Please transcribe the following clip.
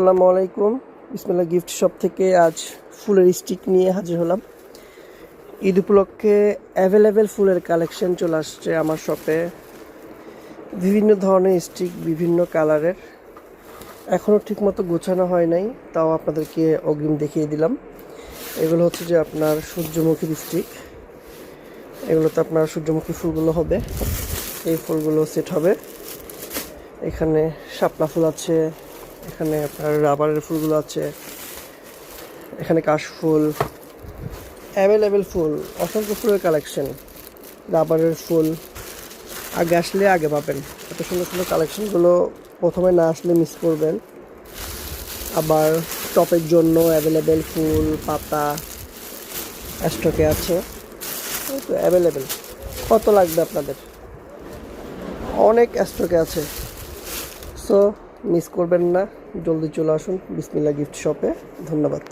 আসসালামু আলাইকুম। বিসমিল্লাহ গিফট শপ থেকে আজ ফুলের স্টিক নিয়ে হাজির হলাম। ঈদ উপলক্ষে অ্যাভেলেবেল ফুলের কালেকশন চলে আসছে আমার শপে। বিভিন্ন ধরনের স্টিক, বিভিন্ন কালারের। এখনও ঠিকমতো গোছানো হয় নাই, তাও আপনাদেরকে অগ্রিম দেখিয়ে দিলাম। এগুলো হচ্ছে যে আপনার সূর্যমুখীর স্টিক। এগুলোতে আপনার সূর্যমুখী ফুলগুলো হবে, এই ফুলগুলো সেট হবে। এখানে শাপলা ফুল আছে, এখানে আপনার রাবারের ফুলগুলো আছে, এখানে কাশফুল, অ্যাভেলেবেল ফুল, অসংখ্য ফুলের কালেকশন। রাবারের ফুল আগে আসলে আগে পাবেন। এত সুন্দর সুন্দর কালেকশনগুলো প্রথমে না আসলে মিস করবেন। আবার টপের জন্য অ্যাভেলেবেল ফুল পাতা স্টকে আছে, তো অ্যাভেলেবেল। কত লাগবে আপনাদের? অনেক স্টকে আছে, সো মিস করবেন না, জলদি চলে আসুন বিসমিল্লাহ গিফট শপে। ধন্যবাদ।